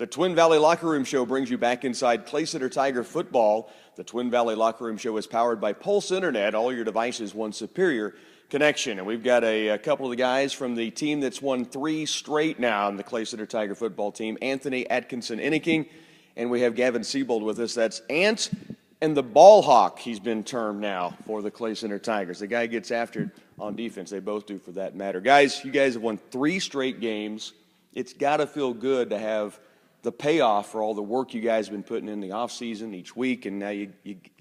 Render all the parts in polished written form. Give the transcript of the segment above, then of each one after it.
The Twin Valley Locker Room Show brings you back inside Clay Center Tiger football. The Twin Valley Locker Room Show is powered by Pulse Internet. All your devices, one superior connection. And we've got a couple of the guys from the team that's won 3 straight now in the Clay Center Tiger football team, Anthony Atkinson-Inniking, and we have Gavin Siebold with us. That's Ant and the ball hawk, he's been termed now for the Clay Center Tigers. The guy gets after it on defense. They both do for that matter. Guys, you guys have won 3 straight games. It's got to feel good to have the payoff for all the work you guys have been putting in the offseason each week, and now you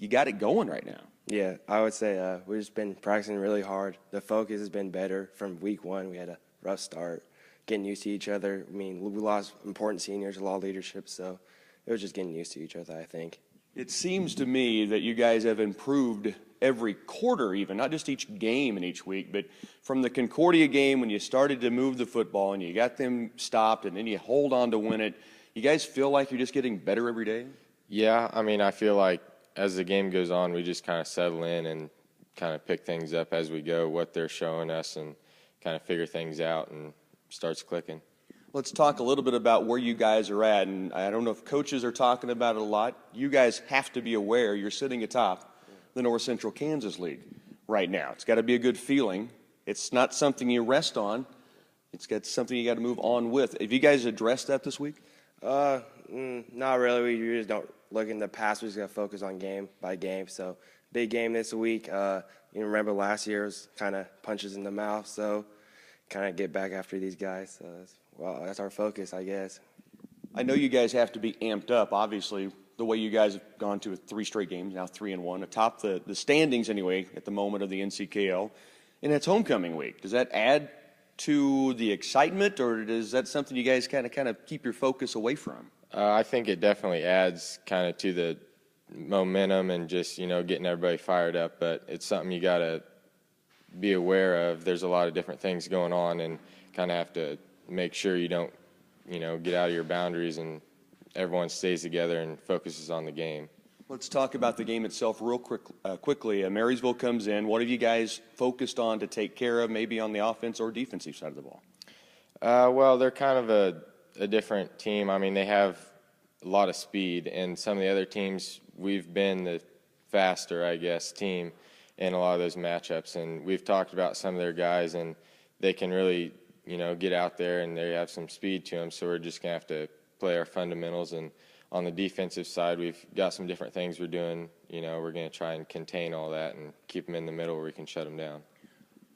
got it going right now. Yeah, I would say we've just been practicing really hard. The focus has been better from week 1. We had a rough start, getting used to each other. I mean, we lost important seniors, a lot of leadership, so it was just getting used to each other, I think. It seems to me that you guys have improved every quarter even, not just each game and each week, but from the Concordia game when you started to move the football and you got them stopped and then you hold on to win it, you guys feel like you're just getting better every day? Yeah, I mean, I feel like as the game goes on, we just kind of settle in and kind of pick things up as we go, what they're showing us, and kind of figure things out, and starts clicking. Let's talk a little bit about where you guys are at, and I don't know if coaches are talking about it a lot. You guys have to be aware you're sitting atop the North Central Kansas League right now. It's got to be a good feeling. It's not something you rest on. It's got something you got to move on with. Have you guys addressed that this week? Not really. We just don't look in the past. We just got to focus on game by game. So big game this week. You remember last year was kind of punches in the mouth. So kind of get back after these guys. So that's our focus, I guess. I know you guys have to be amped up, obviously, the way you guys have gone to 3 straight games, now 3-1, atop the standings anyway at the moment of the NCKL. And it's homecoming week. Does that add to the excitement, or is that something you guys kind of keep your focus away from? I think it definitely adds kind of to the momentum and just, getting everybody fired up. But it's something you got to be aware of. There's a lot of different things going on and kind of have to make sure you don't, get out of your boundaries and everyone stays together and focuses on the game. Let's talk about the game itself real quickly. Marysville comes in. What have you guys focused on to take care of, maybe on the offense or defensive side of the ball? Well, they're kind of a different team. I mean, they have a lot of speed, and some of the other teams, we've been the faster, I guess, team in a lot of those matchups. And we've talked about some of their guys, and they can really, get out there, and they have some speed to them. So we're just going to have to play our fundamentals. And on the defensive side, we've got some different things we're doing. We're going to try and contain all that and keep them in the middle where we can shut them down.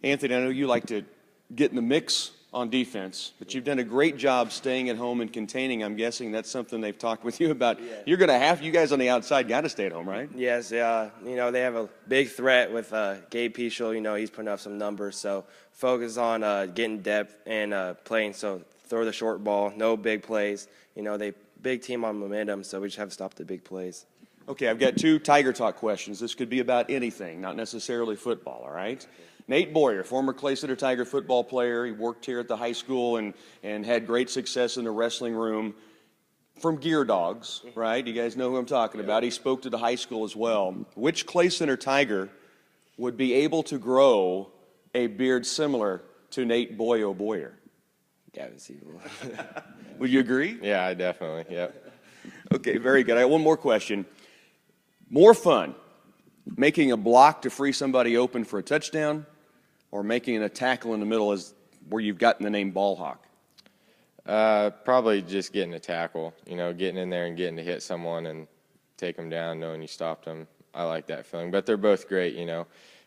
Anthony, I know you like to get in the mix on defense, but you've done a great job staying at home and containing. I'm guessing that's something they've talked with you about. Yeah. You're going to have, you guys on the outside got to stay at home, right? Yes, they have a big threat with Gabe Peschel. He's putting up some numbers. So focus on getting depth and playing. So throw the short ball, no big plays. They big team on momentum, so we just have to stop the big plays. Okay, I've got 2 Tiger Talk questions. This could be about anything, not necessarily football, all right? Okay. Nate Boyer, former Clay Center Tiger football player. He worked here at the high school and had great success in the wrestling room. From Gear Dogs, right? You guys know who I'm talking about. He spoke to the high school as well. Which Clay Center Tiger would be able to grow a beard similar to Nate Boyer? Gavin Siebold. Would you agree? Yeah, I definitely, yep. Okay, very good. I have one more question. More fun, making a block to free somebody open for a touchdown, or making a tackle in the middle is where you've gotten the name ball hawk? Probably just getting a tackle, getting in there and getting to hit someone and take them down knowing you stopped them. I like that feeling. But they're both great,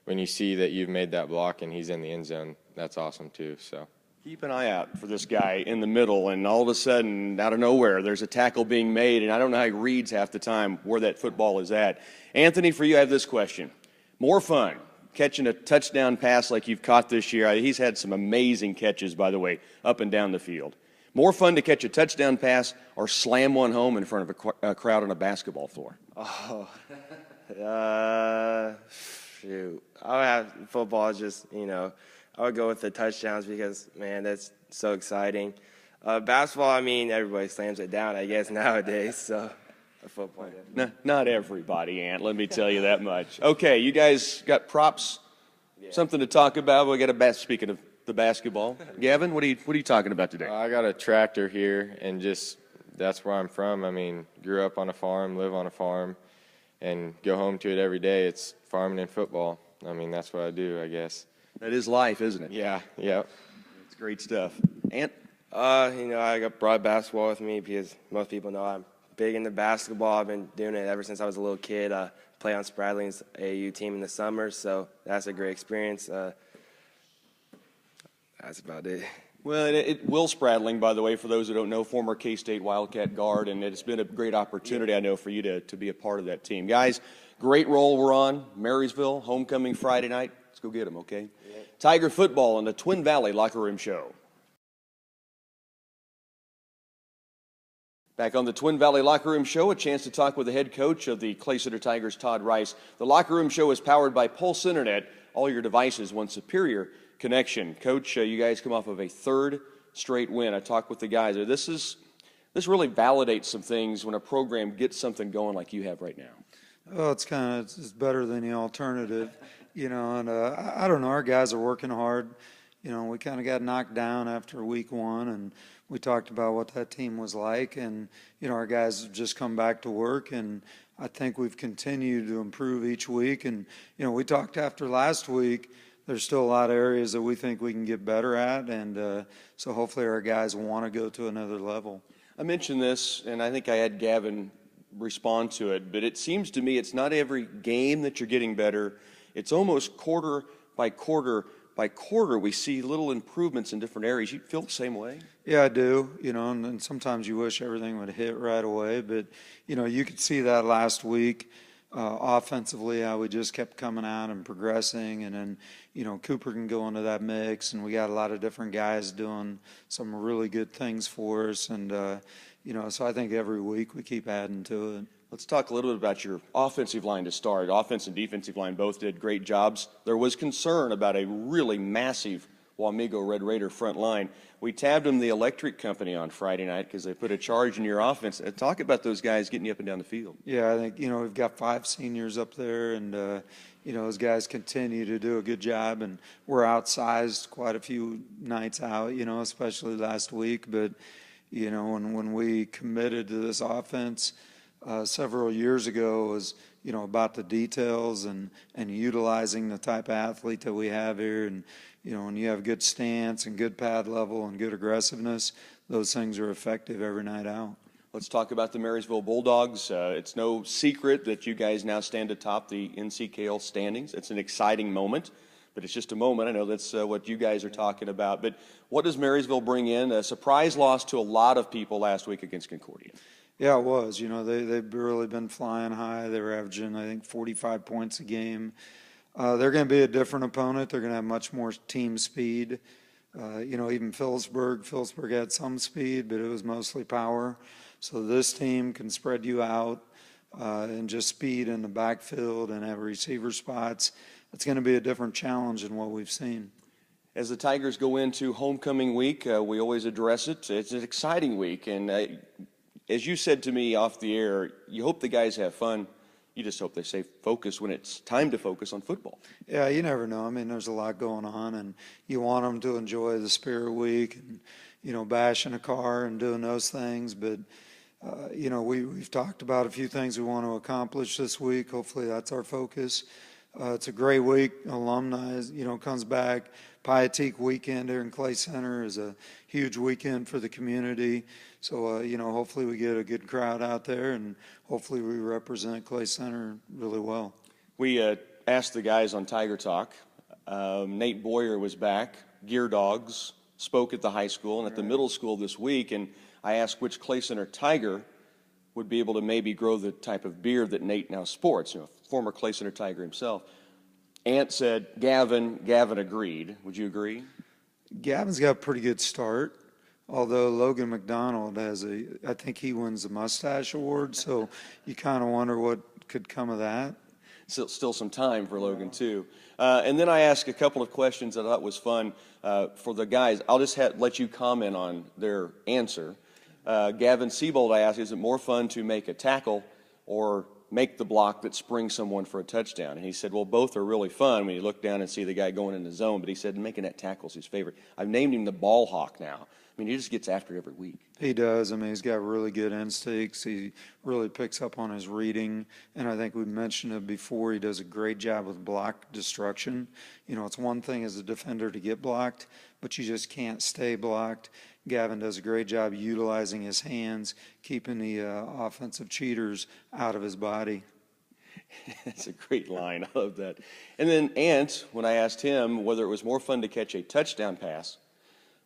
When you see that you've made that block and he's in the end zone, that's awesome too, so. Keep an eye out for this guy in the middle, and all of a sudden, out of nowhere, there's a tackle being made, and I don't know how he reads half the time where that football is at. Anthony, for you, I have this question. More fun, catching a touchdown pass like you've caught this year. He's had some amazing catches, by the way, up and down the field. More fun to catch a touchdown pass or slam one home in front of a crowd on a basketball floor? Oh, shoot. Football is just, I would go with the touchdowns because, man, that's so exciting. Basketball, everybody slams it down, I guess, nowadays. So, football. No, not everybody, Ant. Let me tell you that much. Okay, you guys got props? Yeah. Something to talk about? We got speaking of the basketball. Gavin, what are you talking about today? I got a tractor here and just that's where I'm from. I mean, grew up on a farm, live on a farm, and go home to it every day. It's farming and football. I mean, that's what I do, I guess. That is life, isn't it? Yeah, yeah. It's great stuff. Ant? I got brought basketball with me because most people know I'm big into basketball. I've been doing it ever since I was a little kid. Play on Spradling's AAU team in the summer, so that's a great experience. That's about it. Well, Will Spradling, by the way, for those who don't know, former K-State Wildcat guard, and it's been a great opportunity, I know, for you to be a part of that team. Guys, great role we're on. Marysville, homecoming Friday night. Let's go get them, okay? Yeah. Tiger football and the Twin Valley Locker Room Show. Back on the Twin Valley Locker Room Show, a chance to talk with the head coach of the Clay Center Tigers, Todd Rice. The Locker Room Show is powered by Pulse Internet. All your devices, one superior connection. Coach, you guys come off of a third straight win. I talked with the guys. This really validates some things when a program gets something going like you have right now. Oh, it's better than the alternative, and I don't know. Our guys are working hard. We kind of got knocked down after week one, and we talked about what that team was like, and our guys have just come back to work, and I think we've continued to improve each week. And we talked after last week. There's still a lot of areas that we think we can get better at, and so hopefully our guys want to go to another level. I mentioned this, and I think I had Gavin respond to it, but it seems to me it's not every game that you're getting better. It's almost quarter by quarter by quarter we see little improvements in different areas. You feel the same way? Yeah, I do. And sometimes you wish everything would hit right away, but you could see that last week. Offensively, how we just kept coming out and progressing, and then Cooper can go into that mix, and we got a lot of different guys doing some really good things for us, and so I think every week we keep adding to it. Let's talk a little bit about your offensive line to start. Offense and defensive line both did great jobs. There was concern about a really massive Wamego Red Raider front line. We tabbed them the electric company on Friday night because they put a charge in your offense. Talk about those guys getting you up and down the field. Yeah, I think, we've got 5 seniors up there, and, those guys continue to do a good job, and we're outsized quite a few nights out, especially last week. But, when we committed to this offense several years ago, it was, about the details and utilizing the type of athlete that we have here. And, when you have good stance and good pad level and good aggressiveness, those things are effective every night out. Let's talk about the Marysville Bulldogs. It's no secret that you guys now stand atop the NCKL standings. It's an exciting moment, but it's just a moment. I know that's what you guys are talking about. But what does Marysville bring in? A surprise loss to a lot of people last week against Concordia. Yeah, it was. They've really been flying high. They were averaging, I think, 45 points a game. They're going to be a different opponent. They're going to have much more team speed. Even Phillipsburg had some speed, but it was mostly power. So this team can spread you out and just speed in the backfield and have receiver spots. It's going to be a different challenge than what we've seen. As the Tigers go into homecoming week, we always address it. It's an exciting week, and as you said to me off the air, you hope the guys have fun. You just hope they stay focused when it's time to focus on football. Yeah, you never know. I mean, there's a lot going on, and you want them to enjoy the Spirit Week and, bashing a car and doing those things. But, we've talked about a few things we want to accomplish this week. Hopefully that's our focus. It's a great week. Alumni, comes back. Pietique weekend here in Clay Center is a huge weekend for the community. So, hopefully we get a good crowd out there, and hopefully we represent Clay Center really well. We asked the guys on Tiger Talk. Nate Boyer was back. Gear Dogs spoke at the high school and at the middle school this week, and I asked which Clay Center Tiger would be able to maybe grow the type of beard that Nate now sports, former Clay Center Tiger himself. Ant said Gavin. Gavin agreed. Would you agree? Gavin's got a pretty good start, although Logan McDonald I think he wins the mustache award, so you kind of wonder what could come of that. Still some time for Logan, too. And then I asked a couple of questions that I thought was fun for the guys. I'll just let you comment on their answer. Gavin Siebold, I asked, is it more fun to make a tackle or make the block that springs someone for a touchdown? And he said, well, both are really fun when you look down and see the guy going in the zone. But he said making that tackle is his favorite. I've named him the ball hawk now I mean, he just gets after it every week. He does. I mean, he's got really good instincts. He really picks up on his reading. And I think we mentioned it before. He does a great job with block destruction. You know, it's one thing as a defender to get blocked, but you just can't stay blocked. Gavin does a great job utilizing his hands, keeping the offensive cheaters out of his body. That's a great line. I love that. And then Ant, when I asked him whether it was more fun to catch a touchdown pass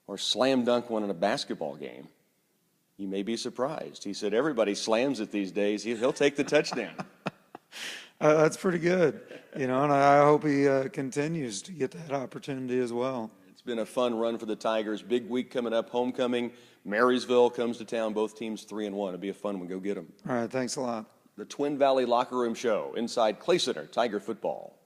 or slam dunk one in a basketball game, you may be surprised. He said everybody slams it these days. He'll take the touchdown. That's pretty good, you know, and I hope he continues to get that opportunity as well. It's been a fun run for the Tigers. Big week coming up, homecoming. Marysville comes to town. Both teams 3-1. It'll be a fun one. Go get them. All right, thanks a lot. The Twin Valley Locker Room Show inside Clay Center Tiger football.